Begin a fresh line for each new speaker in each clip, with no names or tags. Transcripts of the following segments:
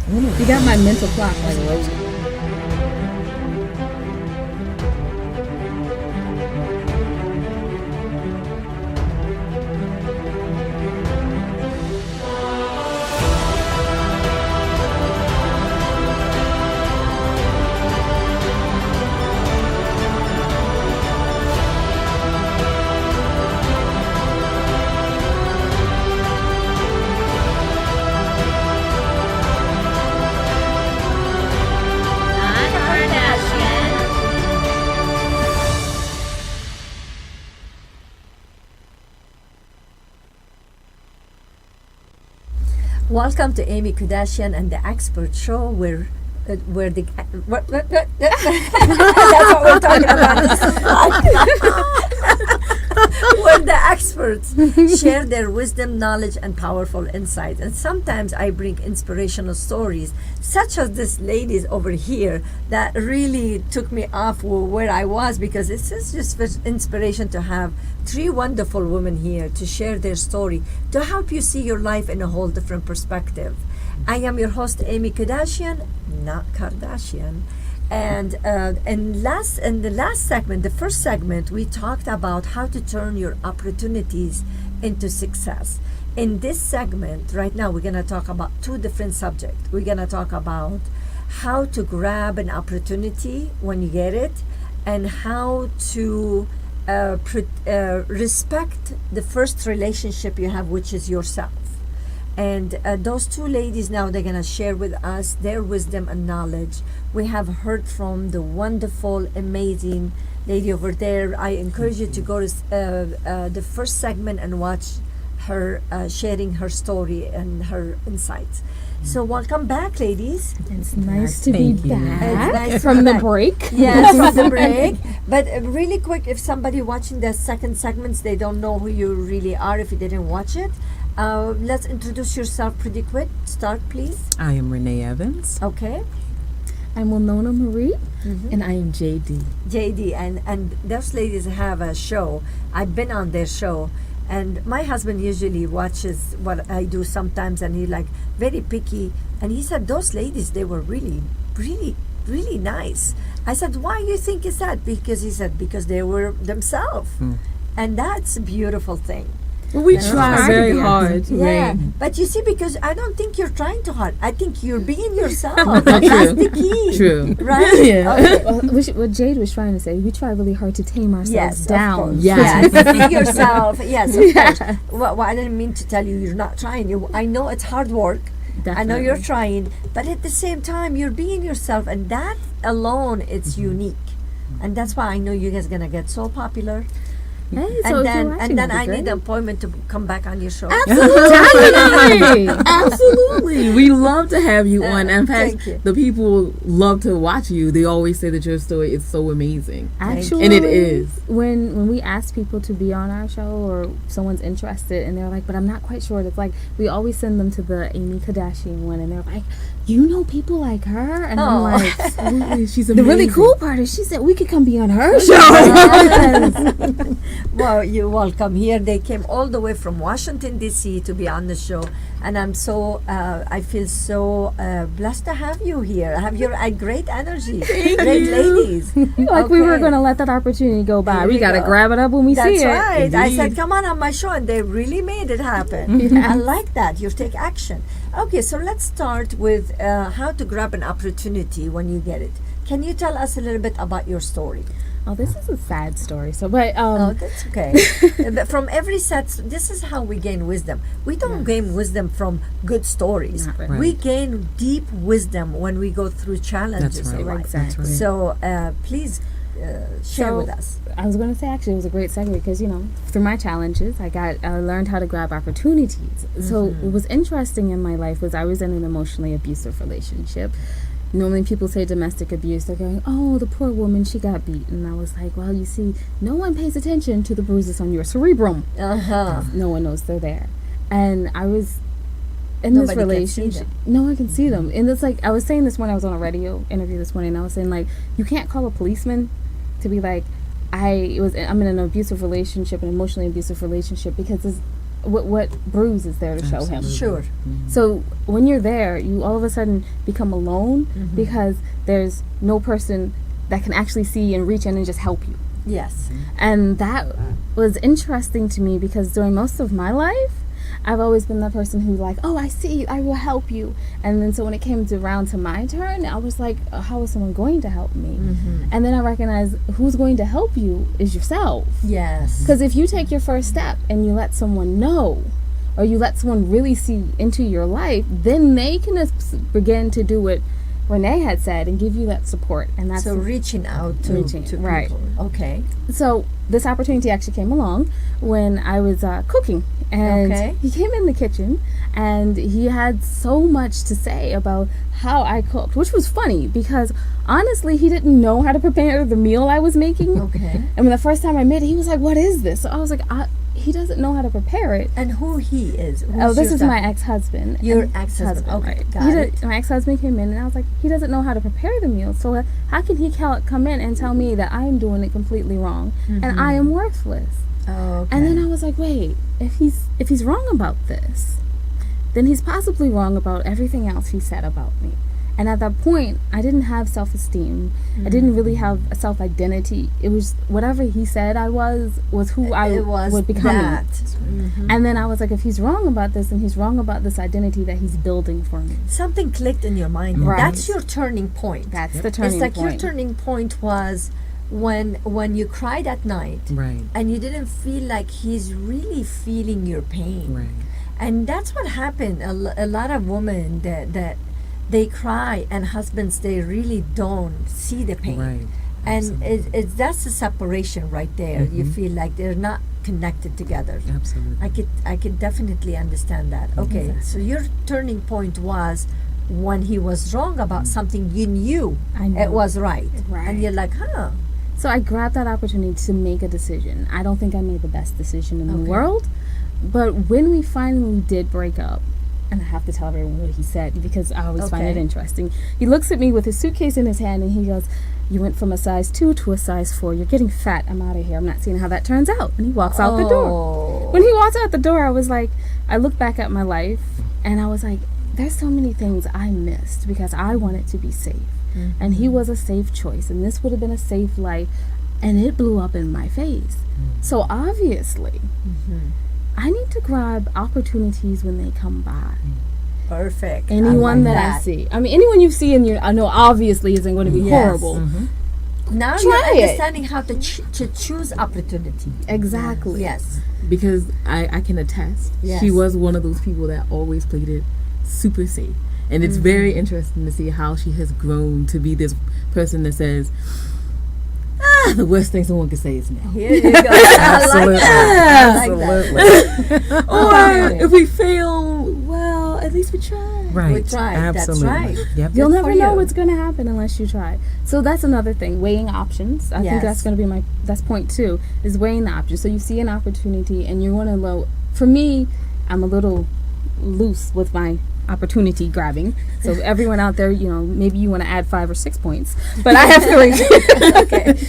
You got my mental clock like rolling.
Welcome to Amy Kardashian and the Expert Show, where the that's what we're talking about. Where the experts share their wisdom, knowledge, and powerful insights. And sometimes I bring inspirational stories, such as this ladies over here that really took me off where I was, because it's just inspiration to have three wonderful women here to share their story, to help you see your life in a whole different perspective. I am your host, Amy Kardashian, not Kardashian. And in the last segment, the first segment, we talked about how to turn your opportunities into success. In this segment, right now, we're going to talk about two different subjects. We're going to talk about how to grab an opportunity when you get it, and how to respect the first relationship you have, which is yourself. And those two ladies now, they're going to share with us their wisdom and knowledge. We have heard from the wonderful, amazing lady over there. I encourage you to go to the first segment and watch her sharing her story and her insights. So welcome back, ladies.
It's nice to be back.
It's nice
from the break.
Yes, from the break. But really quick, if somebody watching the second segments, they don't know who you really are if you didn't watch it. Let's introduce yourself pretty quick. Start, please.
I am Renee Evans.
Okay.
I'm Winona Marie.
And I am JD.
JD, and those ladies have a show. I've been on their show, and my husband usually watches what I do sometimes, and he's like very picky. And he said those ladies, they were really, really, really nice. I said, why you think is that? Because he said because they were themselves, and that's a beautiful thing.
We try very hard.
Yeah,
Right.
but you see, because I don't think you're trying too hard. I think you're being yourself. That's the key.
True.
Right?
Yeah.
Okay.
What Jade was trying to say, we try really hard to tame ourselves
Yes,
down.
of course.
Yes.
Yes. Be yourself. Yes, of course. Well, I didn't mean to tell you you're not trying. I know it's hard work. I know you're trying, but at the same time, you're being yourself, and that alone, it's unique. And that's why I know you guys gonna get so popular.
Hey, so
And then I need an appointment to come back on your show.
Absolutely.
Absolutely. We love to have you on. In fact,
thank you.
the people love to watch you. They always say that your story is so amazing.
Actually,
And it is.
When we ask people to be on our show, or someone's interested and they're like, but I'm not quite sure, it's like we always send them to the Amy Kardashian one, and they're like, you know people like her? And I'm like,
Absolutely. She's
the
amazing.
really cool part is she said we could come be on her show.
Well, you're welcome here. They came all the way from Washington, D.C. to be on the show. And I'm so, I feel so blessed to have you here. Have your great energy. Great ladies.
Like we were
Okay.
going to let that opportunity go by.
There
We
you
got to
go.
grab it up when we see
That's
it.
right. I said,
Indeed.
come on my show. And they really made it happen. I like that. You take action. Okay, so let's start with how to grab an opportunity when you get it. Can you tell us a little bit about your story?
Oh, this is a sad story. So, but
Oh, that's okay. But from every set, this is how we gain wisdom. We don't gain wisdom from good stories.
Not
right.
We gain deep wisdom when we go through challenges
That's right.
in life.
Exactly.
That's right.
So please share
So,
with us.
I was going to say, actually, it was a great segue because, through my challenges, I learned how to grab opportunities. So what was interesting in my life was I was in an emotionally abusive relationship. Normally people say domestic abuse, they're going, oh, the poor woman, she got beaten. And I was like, well, you see, no one pays attention to the bruises on your cerebrum.
Uh-huh.
No one knows they're there. And I was in
Nobody
this
can see
relationship.
them.
No one can see them. And it's like, I was saying this when I was on a radio interview this morning, I was saying, like, you can't call a policeman to be like, I'm in an abusive relationship, an emotionally abusive relationship, because what bruise is there to show him.
Absolutely.
Sure.
So when you're there, you all of a sudden become alone
Mm-hmm.
because there's no person that can actually see and reach in and just help you.
Yes.
And that was interesting to me because during most of my life, I've always been the person who like, oh, I see you, I will help you. And then so when it came around to my turn, I was like, how is someone going to help me?
Mm-hmm.
And then I recognized who's going to help you is yourself.
Yes.
Because if you take your first step and you let someone know, or you let someone really see into your life, then they can begin to do what Renee had said and give you that support. And that's
So reaching out to,
Reaching,
to
right.
people. Okay.
so this opportunity actually came along when I was cooking, and
Okay.
he came in the kitchen and he had so much to say about how I cooked, which was funny because honestly he didn't know how to prepare the meal I was making.
Okay.
And when the first time I made it, he was like, what is this? So I was like, he doesn't know how to prepare it.
And who he is?
Oh, this
your
is my ex-husband.
Your
And-
ex-husband. Okay,
right.
got
He
it.
my ex-husband came in, and I was like, he doesn't know how to prepare the meal. So how can he come in and tell me that I am doing it completely wrong and I am worthless?
Oh, okay.
And then I was like, wait, if he's wrong about this, then he's possibly wrong about everything else he said about me. And at that point, I didn't have self-esteem. I didn't really have a self-identity. It was whatever he said I was who I
it was
would become.
that. Mhm.
And then I was like, if he's wrong about this, then he's wrong about this identity that he's building for me.
Something clicked in your mind.
Right.
That's your turning point.
That's the turning
It's like your
point.
turning point was when you cried at night
Right.
and you didn't feel like he's really feeling your pain.
Right.
And that's what happened. A lot of women that they cry and husbands they really don't see the pain.
Right.
And it's that's the separation right there. You
Mhm.
feel like they're not connected together.
Absolutely.
I could definitely understand that. Okay, so your turning point was when he was wrong about something you knew
I knew.
it was right.
Right.
And you're like, huh.
So I grabbed that opportunity to make a decision. I don't think I made the best decision in the
Okay.
world, but when we finally did break up, and I have to tell everyone what he said because I always find it
Okay.
interesting. He looks at me with his suitcase in his hand and he goes, "You went from a size 2 to a size 4. You're getting fat. I'm out of here. I'm not seeing how that turns out." And he walks out the door.
Oh.
When he walked out the door, I was like, I looked back at my life and I was like, there's so many things I missed because I wanted to be safe. And he was a safe choice, and this would have been a safe life, and it blew up in my face. So obviously, I need to grab opportunities when they come by.
Perfect. I
Anyone
like
that I see. I mean, anyone you see, and I know obviously isn't going to be
Yes.
horrible.
Now
Try
you're
it.
understanding how to choose opportunity.
Exactly.
Yes.
Because I can attest,
Yes.
she was one of those people that always played it super safe. And it's very interesting to see how she has grown to be this person that says, the worst thing someone could say is no.
Here you go. I like that. I like that.
Or if we fail, well, at least we tried.
Right.
We tried. That's
Absolutely.
right.
Yep.
You'll
Good
never
for
know
you.
what's going to happen unless you try. So that's another thing, weighing options. I think
Yes.
that's going to be that's point 2, is weighing the options. So you see an opportunity and you want to for me, I'm a little loose with my opportunity grabbing. So everyone out there, maybe you want to add 5 or 6 points, but I have 3.
Okay.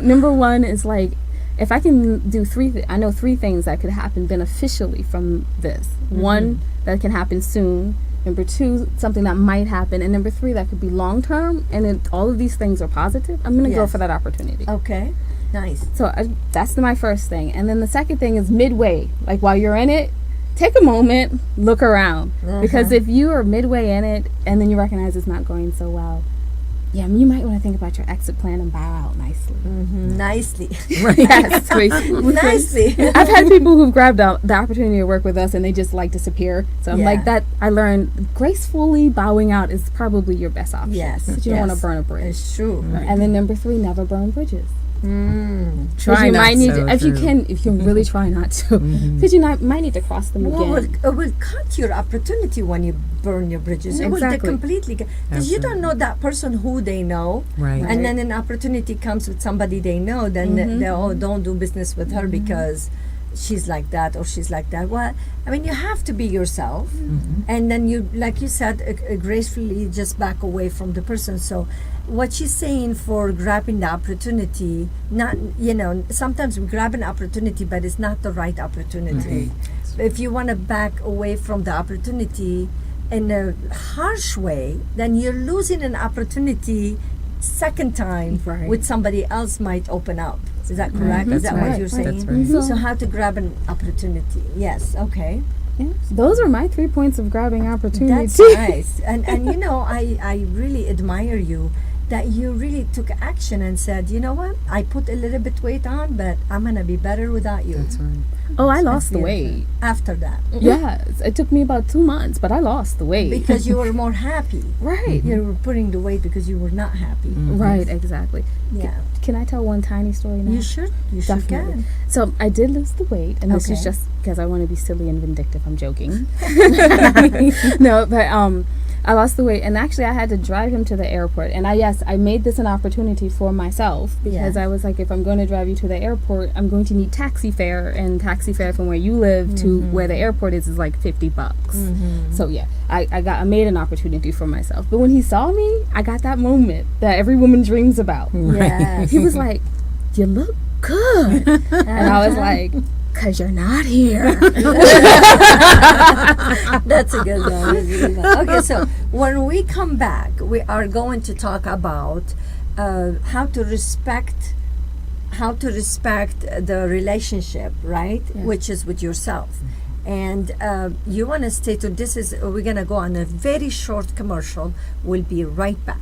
Number 1 is like, if I can do 3, I know 3 things that could happen beneficially from this. 1, that can happen soon. Number 2, something that might happen. And number 3, that could be long term. And if all of these things are positive, I'm going to go
Yes.
for that opportunity.
Okay. Nice.
So that's my first thing. And then the second thing is midway. Like while you're in it, take a moment, look around. Because if you are midway in it and then you recognize it's not going so well, you might want to think about your exit plan and bow out nicely.
Nicely.
Yes, gracefully.
Nicely.
I've had people who've grabbed the opportunity to work with us and they just like disappear. So I'm
Yeah.
like that. I learned gracefully bowing out is probably your best option.
Yes.
But you don't want to
yes.
burn a bridge.
It's true.
And then number 3, never burn bridges.
Mm.
Try
you
not
might need
so
to, if you
true.
really try not to, because might need to cross them
Well,
again.
it will cut your opportunity when you burn your bridges. It will
Exactly.
completely because you don't know that person who they know,
Right.
Right.
and then an opportunity comes with somebody they know. Then they don't do business with her because she's like that or she's like that. Well, I mean, you have to be yourself, and then you, like you said, gracefully just back away from the person. So what she's saying for grabbing the opportunity, not sometimes we grab an opportunity but it's not the right opportunity. if you want to back away from the opportunity in a harsh way, then you're losing an opportunity second time
Right.
with somebody else might open up. Is that correct? Is
That's
that what
right.
you're saying?
That's right.
So how to grab an opportunity? Yes. Okay.
Those are my 3 points of grabbing opportunity.
That's nice. And you know, I really admire you that you really took action and said, you know what, I put a little bit weight on, but I'm going to be better without you.
That's right.
Oh, I lost the
beautiful.
weight.
After that.
Yes, it took me about 2 months, but I lost the weight.
Because you were more happy.
right.
You were putting the weight because you were not happy.
Right, exactly.
Yeah.
Can I tell one tiny story now?
You should. You sure
Definitely.
can.
So I did lose the weight, and this is
Okay.
just because I want to be silly and vindictive. I'm joking. No, but I lost the weight, and actually I had to drive him to the airport. And I made this an opportunity for myself because
Yeah.
I was like, if I'm going to drive you to the airport, I'm going to need taxi fare, and taxi fare from where you live to where the airport is like $50. So yeah, I made an opportunity for myself. But when he saw me, I got that moment that every woman dreams about.
Yes.
He was like, "You look good," and I was like, "'Cause you're not here."
That's a good one. That's a good one. Okay, so when we come back, we are going to talk about how to respect the relationship, right?
Yes.
Which is with yourself. And you want to stay tuned. We're going to go on a very short commercial. We'll be right back.